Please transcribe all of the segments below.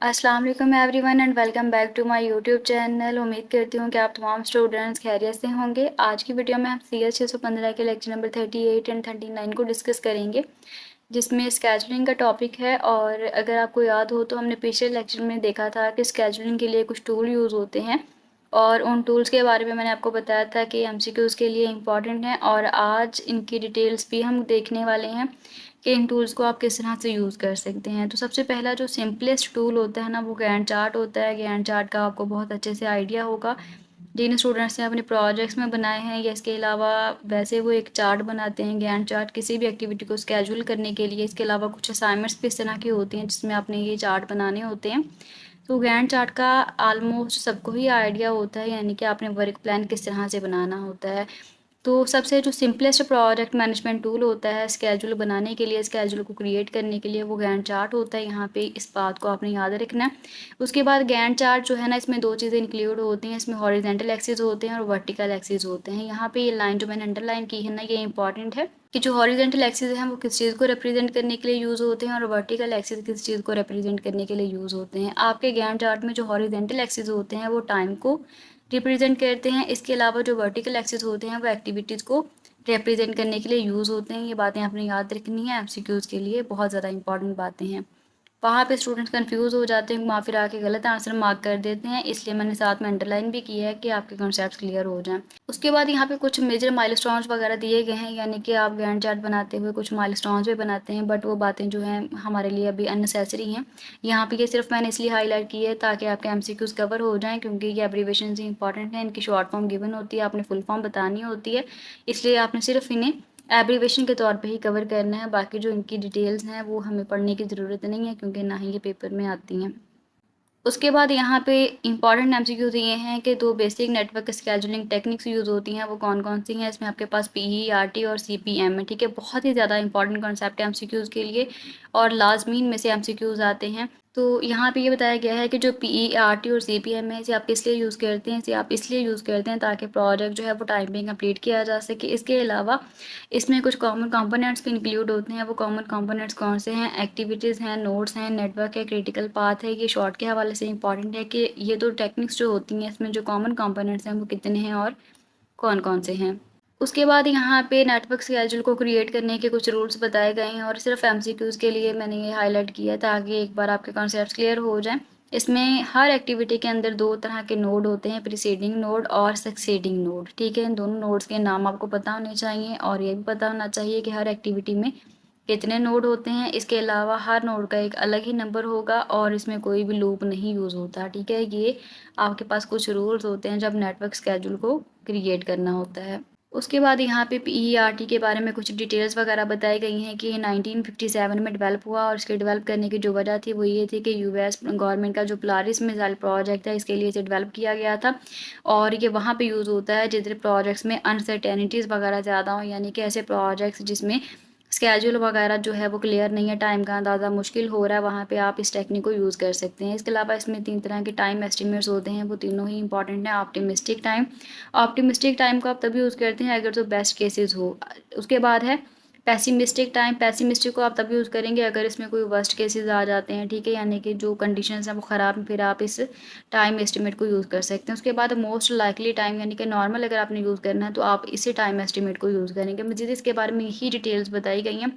अस्सलाम वालेकुम everyone and welcome back to my YouTube channel. उम्मीद करती हूँ कि आप तमाम स्टूडेंट्स खैरियत से होंगे। आज की वीडियो में हम CS 615 के लेक्चर नंबर 38 एंड 39 को डिस्कस करेंगे, जिसमें स्केजुलिंग का टॉपिक है। और अगर आपको याद हो तो हमने पिछले लेक्चर में देखा था कि स्केजुलिंग के लिए कुछ टूल यूज़ होते हैं और उन टूल्स के बारे में मैंने आपको बताया था कि MCQs के लिए इम्पॉर्टेंट हैं, और आज इनकी डिटेल्स भी हम देखने वाले हैं कि इन टूल्स को आप किस तरह से यूज़ कर सकते हैं। तो सबसे पहला जो सिंपलेस्ट टूल होता है ना, वो गैंट चार्ट होता है। गैंट चार्ट का आपको बहुत अच्छे से आइडिया होगा जिन स्टूडेंट्स ने अपने प्रोजेक्ट्स में बनाए हैं, या इसके अलावा वैसे वो एक चार्ट बनाते हैं। गैंट चार्ट किसी भी एक्टिविटी को स्केड्यूल करने के लिए, इसके अलावा कुछ असाइनमेंट्स भी इस तरह की होती हैं जिसमें आपने ये चार्ट बनाने होते हैं। तो गैंट चार्ट का ऑलमोस्ट सबको ही आइडिया होता है, यानी कि आपने वर्क प्लान किस तरह से बनाना होता है। तो सबसे जो सिंपलेस्ट प्रोजेक्ट मैनेजमेंट टूल होता है स्केड्यूल बनाने के लिए, स्केड्यूल को क्रिएट करने के लिए, वो गैंट चार्ट होता है। यहाँ पे इस बात को आपने याद रखना है। उसके बाद गैंट चार्ट जो है ना, इसमें दो चीज़ें इंक्लूड होती हैं। इसमें हॉरिजेंटल एक्सिस होते हैं और वर्टिकल एक्सिस होते हैं। यहाँ पे ये लाइन जो मैंने अंडरलाइन की है ना, ये इंपॉर्टेंट है कि जो हॉरिजेंटल एक्सिस है वो किस चीज़ को रिप्रेजेंट करने के लिए यूज़ होते हैं और वर्टिकल एक्सिस किस चीज़ को रिप्रेजेंट करने के लिए यूज़ होते हैं। आपके गैंट चार्ट में जो हॉरिजेंटल एक्सिस होते हैं वो टाइम को रिप्रेजेंट करते हैं। इसके अलावा जो वर्टिकल एक्सिस होते हैं वो एक्टिविटीज़ को रिप्रेजेंट करने के लिए यूज़ होते हैं। ये बातें आपने याद रखनी है, MCQs के लिए बहुत ज़्यादा इंपॉर्टेंट बातें हैं। वहाँ पे स्टूडेंट्स कंफ्यूज हो जाते हैं, वहाँ फिर आके गलत आंसर मार्क कर देते हैं, इसलिए मैंने साथ में अंडरलाइन भी किया है कि आपके कॉन्सेप्ट्स क्लियर हो जाएं। उसके बाद यहाँ पे कुछ मेजर माइलस्टोन्स वगैरह दिए गए हैं, यानी कि आप गैंट चार्ट बनाते हुए कुछ माइलस्टोन्स भी बनाते हैं, बट वो बातें जो हैं हमारे लिए अभी अननेसेसरी हैं। यहाँ पे ये सिर्फ मैंने इसलिए हाईलाइट की है ताकि आपके MCQs कवर हो जाएँ, क्योंकि ये एब्रीवेशन ही इंपॉर्टेंट है। इनकी शॉर्ट फॉर्म गिवन होती है, आपने फुल फॉर्म बतानी होती है, इसलिए आपने सिर्फ इन्हें एब्रीवेशन के तौर पे ही कवर करना है। बाकी जो इनकी डिटेल्स हैं वो हमें पढ़ने की ज़रूरत नहीं है, क्योंकि ना ही ये पेपर में आती हैं। उसके बाद यहाँ पे इंपॉर्टेंट MCQs ये हैं कि दो basic network scheduling techniques use होती हैं, वो कौन कौन सी हैं। इसमें आपके पास PERT और CPM है, ठीक है। बहुत ही ज़्यादा इंपॉर्टेंट कॉन्सेप्ट है MCQs के लिए, और लाजमीन में से MCQs आते हैं। तो यहाँ पे ये बताया गया है कि जो PERT और CPM है, इसे आप किस लिए यूज़ करते हैं। इसे आप इसलिए यूज़ करते हैं ताकि प्रोजेक्ट जो है वो टाइम पे कंप्लीट किया जा सके। इसके अलावा इसमें कुछ कॉमन कंपोनेंट्स भी इंक्लूड होते हैं। वो कॉमन कंपोनेंट्स कौन से हैं? एक्टिविटीज़ हैं, नोड्स हैं, नेटवर्क है, क्रिटिकल पाथ है। ये शॉर्ट के हवाले से इंपॉर्टेंट है कि ये दो टेक्निक्स जो होती हैं, इसमें जो कॉमन कंपोनेंट्स हैं वो कितने हैं और कौन कौन से हैं। उसके बाद यहाँ पे नेटवर्क स्केड्यूल को क्रिएट करने के कुछ रूल्स बताए गए हैं, और सिर्फ MCQs के लिए मैंने ये हाईलाइट किया है ताकि एक बार आपके कॉन्सेप्ट्स क्लियर हो जाएं। इसमें हर एक्टिविटी के अंदर दो तरह के नोड होते हैं, प्रीसीडिंग नोड और सक्सीडिंग नोड, ठीक है। इन दोनों नोड्स के नाम आपको पता होने चाहिए, और ये भी पता होना चाहिए कि हर एक्टिविटी में कितने नोड होते हैं। इसके अलावा हर नोड का एक अलग ही नंबर होगा, और इसमें कोई भी लूप नहीं यूज़ होता, ठीक है। ये आपके पास कुछ रूल्स होते हैं जब नेटवर्क स्केड्यूल को क्रिएट करना होता है। उसके बाद यहाँ पे PERT के बारे में कुछ डिटेल्स वगैरह बताई गई हैं कि 1957 में डेवलप हुआ, और इसके डेवलप करने की जो वजह थी वो ये थी कि US गवर्नमेंट का जो पोलारिस मिसाइल प्रोजेक्ट है, इसके लिए इसे डेवलप किया गया था। और ये वहाँ पे यूज़ होता है जितने प्रोजेक्ट्स में अनसर्टेनिटीज़ वगैरह ज़्यादा हों, यानी कि ऐसे प्रोजेक्ट्स जिसमें स्केड्यूल वगैरह जो है वो क्लियर नहीं है, टाइम का अंदाज़ा मुश्किल हो रहा है, वहाँ पे आप इस टेक्निक को यूज़ कर सकते हैं। इसके अलावा इसमें 3 तरह के टाइम एस्टिमेट्स होते हैं, वो तीनों ही इंपॉर्टेंट हैं। ऑप्टिमिस्टिक टाइम को आप तभी यूज़ करते हैं अगर तो बेस्ट केसेस हो। उसके बाद है पेसिमिस्टिक टाइम। पेसिमिस्टिक को आप तभी यूज़ करेंगे अगर इसमें कोई वर्स्ट केसेस आ जाते हैं, ठीक है, यानी कि जो कंडीशंस हैं वो ख़राब, फिर आप इस टाइम एस्टिमेट को यूज़ कर सकते हैं। उसके बाद मोस्ट लाइकली टाइम, यानी कि नॉर्मल अगर आपने यूज़ करना है तो आप इसी टाइम एस्टिमेट को यूज़ करेंगे। मज़ीद इसके बारे में ही डिटेल्स बताई गई हैं,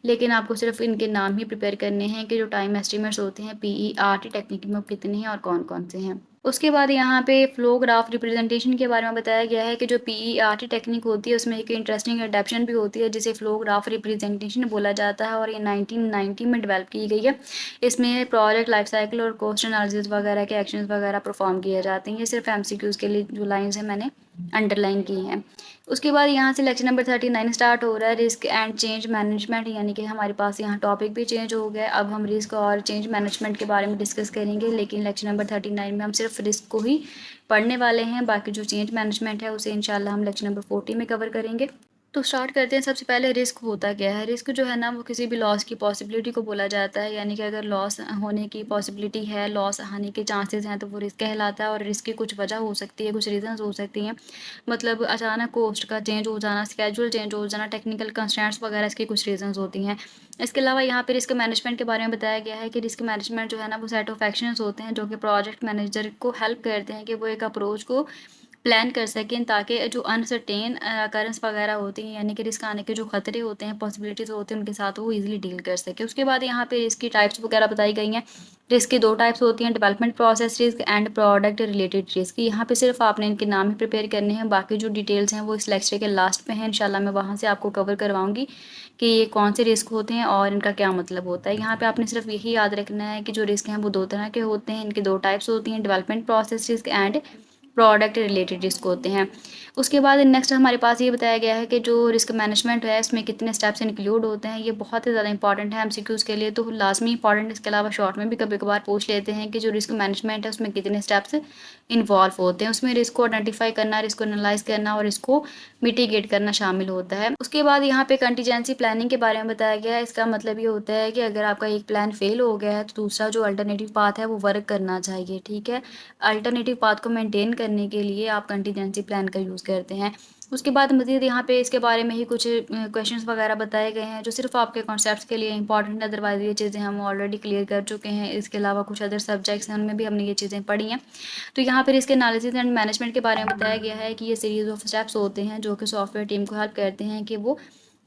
लेकिन आपको सिर्फ इनके नाम ही प्रिपेयर करने हैं कि जो टाइम एस्टिमेट्स होते हैं PERT टेक्निक में कितने हैं और कौन कौन से हैं। उसके बाद यहाँ पे फ्लो ग्राफ रिप्रेजेंटेशन के बारे में बताया गया है कि जो PERT टेक्निक होती है उसमें एक इंटरेस्टिंग एडेप्शन भी होती है जिसे फ्लो ग्राफ रिप्रेजेंटेशन बोला जाता है, और ये 1990 में डेवलप की गई है। इसमें प्रोजेक्ट लाइफ साइकिल और कॉस्ट एनालिसिस वगैरह के एक्शंस वगैरह परफॉर्म किए जाते हैं। ये सिर्फ MCQs के लिए जो लाइन्स हैं मैंने अंडरलाइन की हैं। उसके बाद यहाँ से लेक्चर नंबर 39 स्टार्ट हो रहा है, रिस्क एंड चेंज मैनेजमेंट, यानी कि हमारे पास यहाँ टॉपिक भी चेंज हो गया। अब हम रिस्क और चेंज मैनेजमेंट के बारे में डिस्कस करेंगे, लेकिन लेक्चर नंबर 39 में हम सिर्फ रिस्क को ही पढ़ने वाले हैं। बाकी जो चेंज मैनेजमेंट है उसे इंशाल्लाह हम लेक्चर नंबर 40 में कवर करेंगे। तो स्टार्ट करते हैं। सबसे पहले रिस्क होता क्या है? रिस्क जो है ना वो किसी भी लॉस की पॉसिबिलिटी को बोला जाता है, यानी कि अगर लॉस होने की पॉसिबिलिटी है, लॉस आने के चांसेस हैं तो वो रिस्क कहलाता है। और रिस्क की कुछ वजह हो सकती है, कुछ रीजंस हो सकती हैं, मतलब अचानक कोस्ट का चेंज हो जाना, स्केड्यूल चेंज हो जाना, टेक्निकल कंस्ट्रेंट्स वगैरह इसकी कुछ रीजंस होती हैं। इसके अलावा यहाँ पे रिस्क मैनेजमेंट के बारे में बताया गया है कि रिस्क मैनेजमेंट जो है ना वो सेट ऑफ एक्शंस होते हैं जो कि प्रोजेक्ट मैनेजर को हेल्प करते हैं कि वो एक अप्रोच को प्लान कर सकें, ताकि जो अनसर्टेन अकरेंस वगैरह होती हैं, यानी कि रिस्क आने के जो खतरे होते हैं, पॉसिबिलिटीज़ होती हैं, उनके साथ वो इजीली डील कर सके। उसके बाद यहाँ पे रिस्क की टाइप्स वगैरह बताई गई हैं। रिस्क की 2 टाइप्स होती हैं, development process risk and product related risk. यहाँ पे सिर्फ आपने इनके नाम ही प्रिपेयर करने हैं, बाकी जो डिटेल्स हैं वो इस लेक्चर के लास्ट पे हैं। इंशाल्लाह मैं वहाँ से आपको कवर करवाऊंगी कि ये कौन से रिस्क होते हैं और इनका क्या मतलब होता है। यहाँ पे आपने सिर्फ यही याद रखना है कि जो रिस्क हैं वो 2 तरह के होते हैं, इनकी 2 टाइप्स होती हैं, development process risk and product related risk होते हैं। उसके बाद नेक्स्ट हमारे पास ये बताया गया है कि जो रिस्क मैनेजमेंट है इसमें कितने स्टेप्स इंक्लूड होते हैं। ये बहुत ही ज़्यादा इंपॉर्टेंट है एमसीक्यूज़ के लिए, तो लाजमी इंपॉर्टेंट। इसके अलावा शॉर्ट में भी कभी कभार पूछ लेते हैं कि जो रिस्क मैनेजमेंट है उसमें कितने स्टेप्स इन्वॉल्व होते हैं। उसमें रिस्क को आइडेंटिफाई करना, रिस्क को एनालाइज करना और इसको मिटिगेट करना शामिल होता है। उसके बाद यहाँ पे कंटीजेंसी प्लानिंग के बारे में बताया गया है। इसका मतलब ये होता है कि अगर आपका एक प्लान फेल हो गया है तो दूसरा जो अल्टरनेटिव पाथ है वो वर्क करना चाहिए, ठीक है। अल्टरनेटिव पाथ को मेंटेन करने के लिए आप कंटीजेंसी प्लान का यूज़ करते हैं। उसके बाद मज़ीद यहाँ पे इसके बारे में ही कुछ क्वेश्चंस वगैरह बताए गए हैं जो सिर्फ आपके कॉन्सेप्ट्स के लिए इंपॉर्टेंट है, अदरवाइज ये चीज़ें हम ऑलरेडी क्लियर कर चुके हैं। इसके अलावा कुछ अदर सब्जेक्ट्स हैं उनमें भी हमने ये चीज़ें पढ़ी हैं। तो यहाँ पर इसके एनालिसिस एंड मैनेजमेंट के बारे में बताया गया है कि ये सीरीज़ ऑफ स्टेप्स होते हैं जो कि सॉफ्टवेयर टीम को हेल्प करते हैं कि वो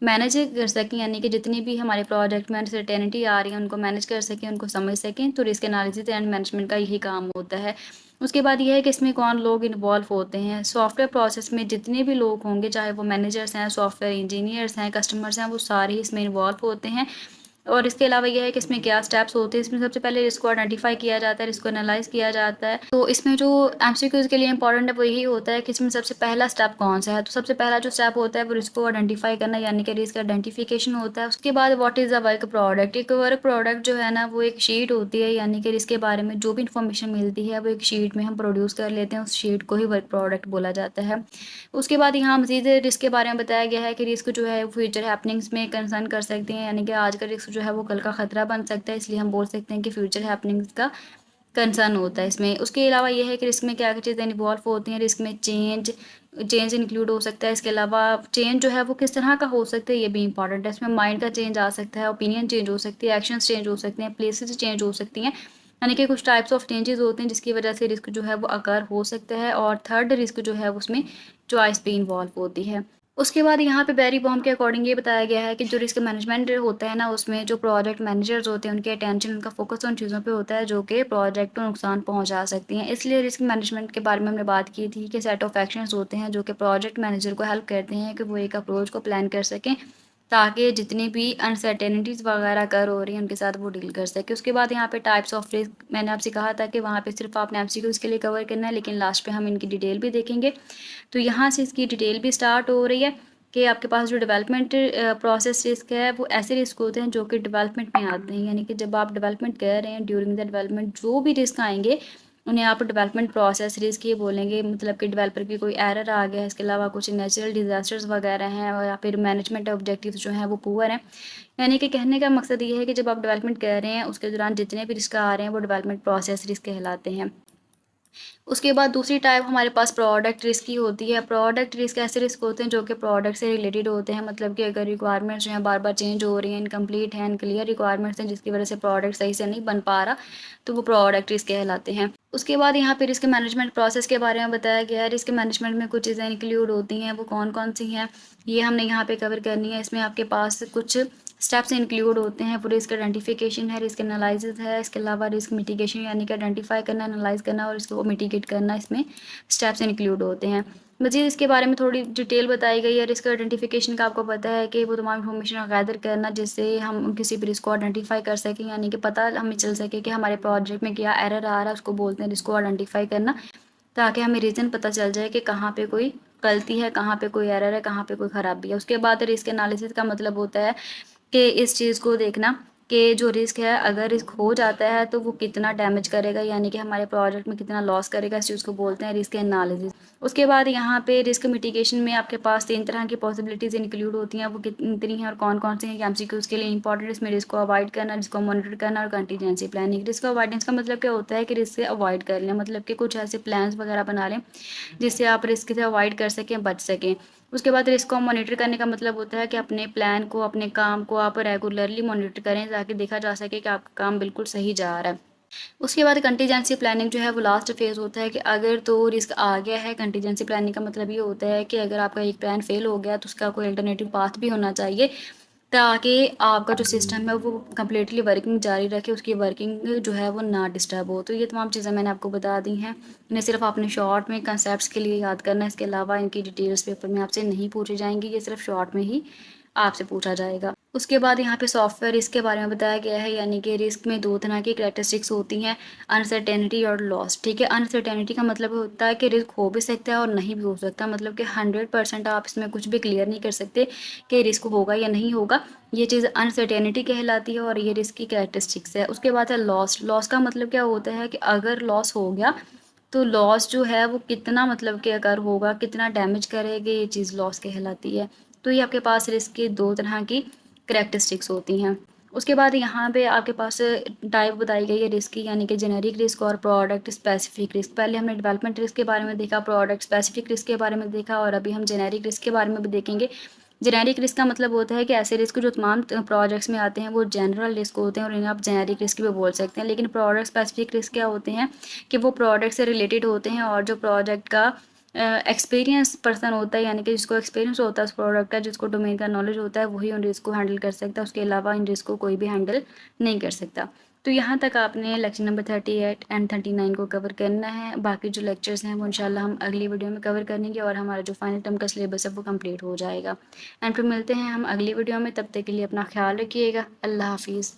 मैनेज कर सकें, यानी कि जितनी भी हमारे प्रोजेक्ट में अनसर्टेनिटी आ रही है उनको मैनेज कर सकें, उनको समझ सकें। तो रिस्क एनालिसिस एंड मैनेजमेंट का यही काम होता है। उसके बाद यह है कि इसमें कौन लोग इन्वॉल्व होते हैं। सॉफ्टवेयर प्रोसेस में जितने भी लोग होंगे, चाहे वो मैनेजर्स हैं, सॉफ्टवेयर इंजीनियर्स हैं, कस्टमर्स हैं, वो सारे इसमें इन्वॉल्व होते हैं। और इसके अलावा यह है कि इसमें क्या स्टेप्स होते हैं। इसमें सबसे पहले रिस्क को आइडेंटिफाई किया जाता है, रिस्क को एनालाइज किया जाता है। तो इसमें जो एमसीक्यूज के लिए इंपॉर्टेंट है वो यही होता है कि इसमें सबसे पहला स्टेप कौन सा है। तो सबसे पहला जो स्टेप होता है वो रिस्क को आइडेंटिफाई करना, यानी कि रिस्क आइडेंटिफिकेशन होता है। उसके बाद what is a work product. एक वर्क प्रोडक्ट जो है ना वो एक शीट होती है, यानी कि रिस्क के बारे में जो भी इंफॉर्मेशन मिलती है वो एक शीट में हम प्रोड्यूस कर लेते हैं, उस शीट को ही वर्क प्रोडक्ट बोला जाता है। उसके बाद यहाँ मज़ीद रिस्क के बारे में बताया गया है कि रिस्क जो है फ्यूचर हैपनिंग्स में कंसर्न कर सकते हैं, यानी कि आज का रिस्क जो है वो कल का खतरा बन सकता है, इसलिए हम बोल सकते हैं कि फ्यूचर हैपनिंग्स का कंसर्न होता है इसमें। उसके अलावा यह है कि रिस्क में क्या क्या चीज़ें इन्वॉल्व होती हैं। रिस्क में चेंज चेंज इंक्लूड हो सकता है। इसके अलावा चेंज जो है वो किस तरह का हो सकता है ये भी इंपॉर्टेंट है। इसमें माइंड का चेंज आ सकता है, ओपिनियन चेंज हो सकती है, एक्शंस चेंज हो सकते हैं, प्लेसेस चेंज हो सकती हैं, यानी कि कुछ टाइप्स ऑफ चेंजेस होते हैं जिसकी वजह से रिस्क जो है वो अकर हो सकता है। और थर्ड रिस्क जो है उसमें चॉइस भी इन्वॉल्व होती है। उसके बाद यहाँ पे बेरी बॉम के अकॉर्डिंग ये बताया गया है कि जो रिस्क मैनेजमेंट होता है ना उसमें जो प्रोजेक्ट मैनेजर्स होते हैं उनके अटेंशन, उनका फोकस उन चीज़ों पे होता है जो कि प्रोजेक्ट को नुकसान पहुंचा सकती हैं। इसलिए रिस्क मैनेजमेंट के बारे में हमने बात की थी कि सेट ऑफ एक्शंस होते हैं जो कि प्रोजेक्ट मैनेजर को हेल्प करते हैं कि वो एक अप्रोच को प्लान कर सकें, ताकि जितनी भी अनसर्टेनिटीज़ वगैरह कर हो रही हैं उनके साथ वो डील कर सके। उसके बाद यहाँ पे टाइप्स ऑफ रिस्क मैंने आपसे कहा था कि वहाँ पे सिर्फ आपने एमसीक्यूज़ के लिए कवर करना है, लेकिन लास्ट पे हम इनकी डिटेल भी देखेंगे। तो यहाँ से इसकी डिटेल भी स्टार्ट हो रही है कि आपके पास जो डेवलपमेंट प्रोसेस रिस्क है वो ऐसे रिस्क होते हैं जो कि डेवलपमेंट में आते हैं, यानी कि जब आप डेवलपमेंट कर रहे हैं, ड्यूरिंग द डेवलपमेंट जो भी रिस्क आएंगे उन्हें आप डेवलपमेंट प्रोसेस रिस्क ये बोलेंगे। मतलब कि डेवलपर की कोई एरर आ गया है, इसके अलावा कुछ नेचुरल डिजास्टर्स वगैरह हैं, और या फिर मैनेजमेंट ऑब्जेक्टिव्स जो हैं वो पुअर हैं। यानी कि कहने का मकसद ये है कि जब आप डेवलपमेंट कर रहे हैं उसके दौरान जितने भी रिस्क आ रहे हैं वो डेवलपमेंट प्रोसेस रिस्क कहलाते हैं। उसके बाद दूसरी टाइप हमारे पास प्रोडक्ट रिस्क की होती है। प्रोडक्ट रिस्क ऐसे रिस्क होते हैं जो कि प्रोडक्ट से रिलेटेड होते हैं, मतलब कि अगर रिक्वायरमेंट्स जो हैं बार बार चेंज हो रही हैं, इनकम्प्लीट हैं, अनक्लियर रिक्वायरमेंट्स हैं जिसकी वजह से प्रोडक्ट सही से नहीं बन पा रहा, तो वो प्रोडक्ट रिस्क कहलाते हैं। उसके बाद यहाँ पे रिस्क मैनेजमेंट प्रोसेस के बारे में बताया गया है। रिस्क मैनेजमेंट में कुछ चीज़ें इंक्लूड होती हैं, वो कौन कौन सी हैं ये हमने यहाँ पे कवर करनी है। इसमें आपके पास कुछ स्टेप्स इंक्लूड होते हैं। वो रिस्क आइडेंटिफिकेशन है, रिस्क एनालिसिस है, इसके अलावा रिस्क मिटिगेशन यानी कि आइडेंटिफाई करना, एनालाइज करना और इसको मिटिगेट करना, इसमें स्टेप्स इंक्लूड होते हैं। मज़ीद इसके बारे में थोड़ी डिटेल बताई गई है। रिस्क आइडेंटिफिकेशन का आपको पता है कि वो तमाम इन्फॉर्मेशन गैदर करना जिससे हम किसी भी रिस्क को आइडेंटिफाई कर सकें, यानी कि पता हमें चल सके कि हमारे प्रोजेक्ट में क्या एरर आ रहा है, उसको बोलते हैं रिस्क को आइडेंटिफाई करना, ताकि हमें रीज़न पता चल जाए कि कहाँ पे कोई गलती है, कहाँ पे कोई एरर है, कहाँ पे कोई ख़राबी है। उसके बाद रिस्क एनालिसिस का मतलब होता है कि इस चीज़ को देखना कि जो रिस्क है, अगर रिस्क हो जाता है तो वो कितना डैमेज करेगा, यानी कि हमारे प्रोजेक्ट में कितना लॉस करेगा, इस चीज़ को बोलते हैं रिस्क एनालिसिस। उसके बाद यहाँ पे रिस्क मिटिगेशन में आपके पास 3 तरह की पॉसिबिलिटीज़ इंक्लूड होती हैं। वो कितनी हैं और कौन-कौन से हैं, ये एमसीक्यूज़ के लिए इंपॉर्टेंट है। इसमें रिस्क को अवॉइड करना, रिस्क को मॉनिटर करना और कंटीजेंसी प्लानिंग। रिस्क अवॉइडेंस का मतलब क्या होता है कि रिस्क से अवॉइड कर लें, मतलब कि कुछ ऐसे प्लान्स वगैरह बना लें जिससे आप रिस्क से अवॉइड कर सकें, बच सकें। उसके बाद रिस्क को मॉनिटर करने का मतलब होता है कि अपने प्लान को, अपने काम को आप रेगुलरली मॉनिटर करें ताकि देखा जा सके कि आपका काम बिल्कुल सही जा रहा है। उसके बाद कंटीजेंसी प्लानिंग जो है वो लास्ट फेज़ होता है कि अगर तो रिस्क आ गया है, कंटीजेंसी प्लानिंग का मतलब ये होता है कि अगर आपका एक प्लान फेल हो गया तो उसका कोई अल्टरनेटिव पाथ भी होना चाहिए ताकि आपका जो सिस्टम है वो कंप्लीटली वर्किंग जारी रखे, उसकी वर्किंग जो है वो ना डिस्टर्ब हो। तो ये तमाम चीज़ें मैंने आपको बता दी हैं। इन्हें सिर्फ आपने शॉर्ट में कंसेप्ट्स के लिए याद करना है, इसके अलावा इनकी डिटेल्स पेपर में आपसे नहीं पूछी जाएंगी, ये सिर्फ शॉर्ट में ही आपसे पूछा जाएगा। उसके बाद यहाँ पे सॉफ्टवेयर रिस्क के बारे में बताया गया है, यानी कि रिस्क में 2 तरह की कैरेक्टरिस्टिक्स होती हैं, अनसर्टेनिटी और लॉस। ठीक है, अनसर्टेनिटी का मतलब होता है कि रिस्क हो भी सकता है और नहीं भी हो सकता, मतलब कि 100% आप इसमें कुछ भी क्लियर नहीं कर सकते कि रिस्क होगा या नहीं होगा। ये चीज़ अनसर्टेनिटी कहलाती है और ये रिस्क की कैरेक्टरिस्टिक्स है। उसके बाद है लॉस। लॉस का मतलब क्या होता है कि अगर लॉस हो गया तो लॉस जो है वो कितना, मतलब कि अगर होगा कितना डैमेज करेगी, ये चीज़ लॉस कहलाती है। तो ये आपके पास रिस्क की 2 तरह की करैक्टरिस्टिक्स होती हैं। उसके बाद यहाँ पे आपके पास टाइप बताई गई है रिस्क की, यानी कि जेनेरिक रिस्क और प्रोडक्ट स्पेसिफिक रिस्क। पहले हमने डेवलपमेंट रिस्क के बारे में देखा, प्रोडक्ट स्पेसिफिक रिस्क के बारे में देखा और अभी हम जेनेरिक रिस्क के बारे में भी देखेंगे। जेनेरिक रिस्क का मतलब होता है कि ऐसे रिस्क जो तमाम प्रोजेक्ट्स में आते हैं वो जनरल रिस्क होते हैं और इन्हें आप जेनेरिक रिस्क भी बोल सकते हैं। लेकिन प्रोडक्ट स्पेसिफिक रिस्क क्या होते हैं कि वो प्रोडक्ट से रिलेटेड होते हैं और जो प्रोजेक्ट का एक्सपीरियंस पर्सन होता है, यानी कि जिसको एक्सपीरियंस होता है उस प्रोडक्ट का, जिसको डोमेन का नॉलेज होता है, वही उन रिस्क को हैंडल कर सकता है। उसके अलावा इन रिस्क को कोई भी हैंडल नहीं कर सकता। तो यहाँ तक आपने लेक्चर नंबर 38 एंड 39 को कवर करना है। बाकी जो लेक्चर्स हैं वो इंशाल्लाह हम अगली वीडियो में कवर करेंगे और हमारा जो फाइनल टर्म का सिलेबस है वो कंप्लीट हो जाएगा। एंड फिर मिलते हैं हम अगली वीडियो में, तब तक के लिए अपना ख्याल रखिएगा। अल्लाह हाफिज़।